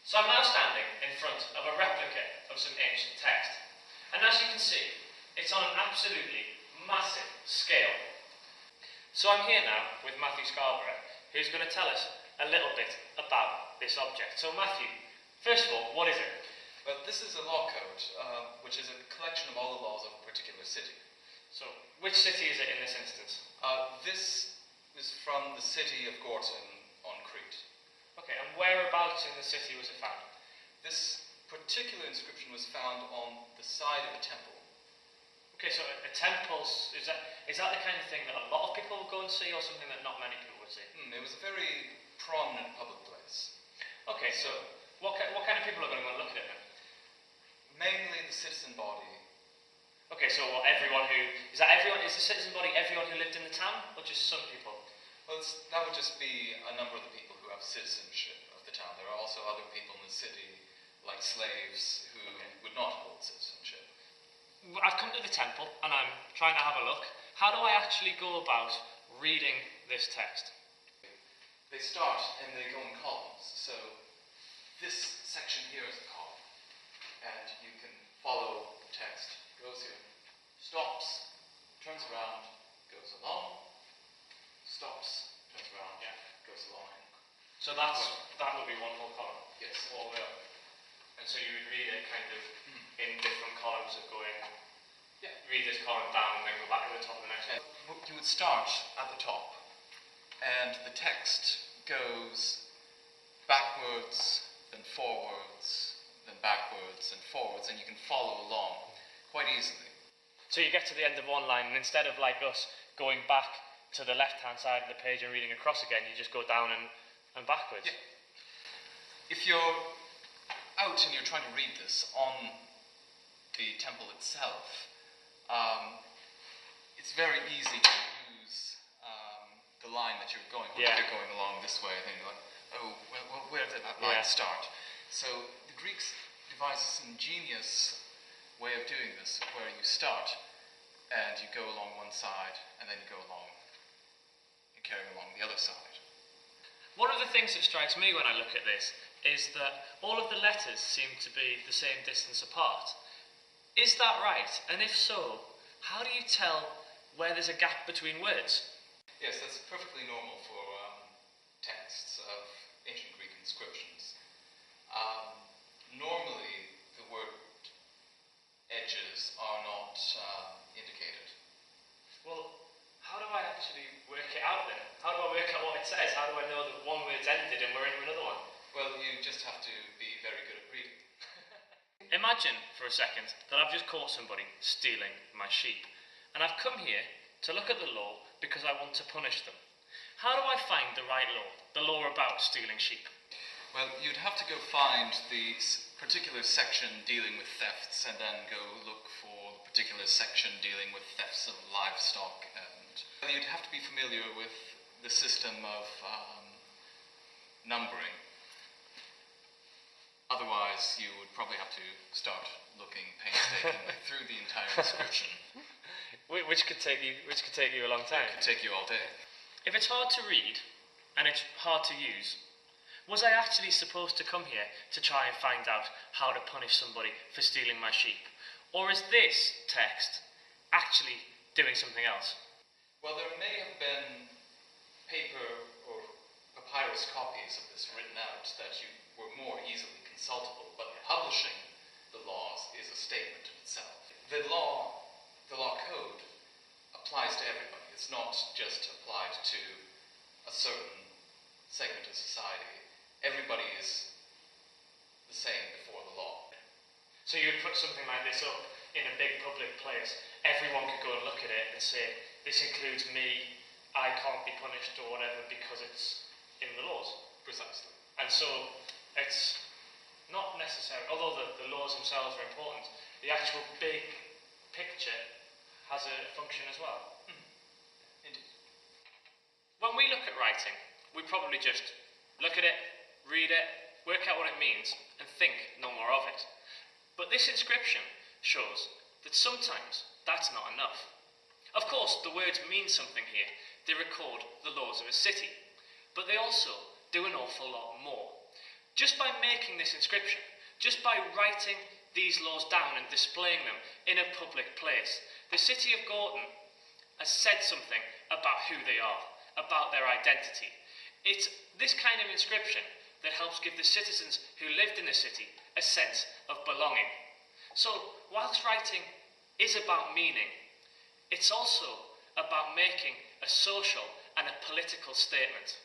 So I'm now standing in front of a replica of some ancient text, and as you can see, it's on an absolutely massive scale. So I'm here now with Matthew Scarborough, who's going to tell us a little bit about this object. So Matthew, first of all, what is it? Well, this is a law code, which is a collection of all the laws of a particular city. So, which city is it in this instance? This is from the city of Gortyn on Crete. Okay, and whereabouts in the city was it found? This particular inscription was found on the side of a temple. Okay, so a temple, is that the kind of thing that a lot of people will go and see, or something that not many people would see? It was a very prominent public place. Okay, so what kind of people are going to want to look at it then? Mainly the citizen body. Okay, so what, is the citizen body everyone who lived in the town, or just some people? Well, that would just be a number of the people who have citizenship of the town. There are also other people in the city, like slaves, who would not hold citizenship. I've come to the temple, and I'm trying to have a look. How do I actually go about reading this text? They start and they go in columns. So this section here is a column, and you can follow the text. Goes here, stops, turns around, goes along, stops, turns around, goes along. So that would be one whole column? Yes. All the way up. And so you would read it kind of in different columns of going, read this column down and then go back to the top of the next one? You would start at the top, and the text goes backwards, then forwards, then backwards and forwards, and you can follow along quite easily. So you get to the end of one line, and instead of like us going back to the left-hand side of the page and reading across again, you just go down and backwards. Yeah. If you're out and you're trying to read this on the temple itself, it's very easy to lose the line that you're going on. If you're going along this way, then you're like, oh, well where did that line start? So the Greeks devised this ingenious way of doing this, where you start and you go along one side, and then you go along and carry along the other side. One of the things that strikes me when I look at this is that all of the letters seem to be the same distance apart. Is that right? And if so, how do you tell where there's a gap between words? Yes, that's perfectly normal for texts of ancient Greek inscriptions. Normally, the word edges are not indicated. Well, how do I actually work it out then? How do I work out what it says? How do I know that one word's ended and we're into another one? Well, you just have to be very good at reading. Imagine for a second that I've just caught somebody stealing my sheep, and I've come here to look at the law because I want to punish them. How do I find the right law, the law about stealing sheep? Well, you'd have to go find the particular section dealing with thefts, and then go look for the particular section dealing with thefts of livestock, and you'd have to be familiar with the system of numbering. Otherwise, you would probably have to start looking painstakingly through the entire inscription. Which could take you a long time. It could take you all day. If it's hard to read, and it's hard to use, was I actually supposed to come here to try and find out how to punish somebody for stealing my sheep? Or is this text actually doing something else? Well, there may have been paper or papyrus copies of this written out that you were more easily consultable, but publishing the laws is a statement in itself. The law code applies to everybody. It's not just applied to a certain segment of society. Everybody is the same before the law. So you would put something like this up in a big public place. Everyone could go and look at it and say, this includes me, I can't be punished or whatever because it's in the laws. Precisely. And so it's not necessary, although the laws themselves are important, the actual big picture has a function as well. Indeed. When we look at writing, we probably just look at it, read it, work out what it means, and think no more of it. But this inscription shows that sometimes that's not enough. Of course, the words mean something here. They record the laws of a city. But they also do an awful lot more. Just by making this inscription, just by writing these laws down and displaying them in a public place, the city of Gorton has said something about who they are, about their identity. It's this kind of inscription that helps give the citizens who lived in the city a sense of belonging. So, whilst writing is about meaning, it's also about making a social and a political statement.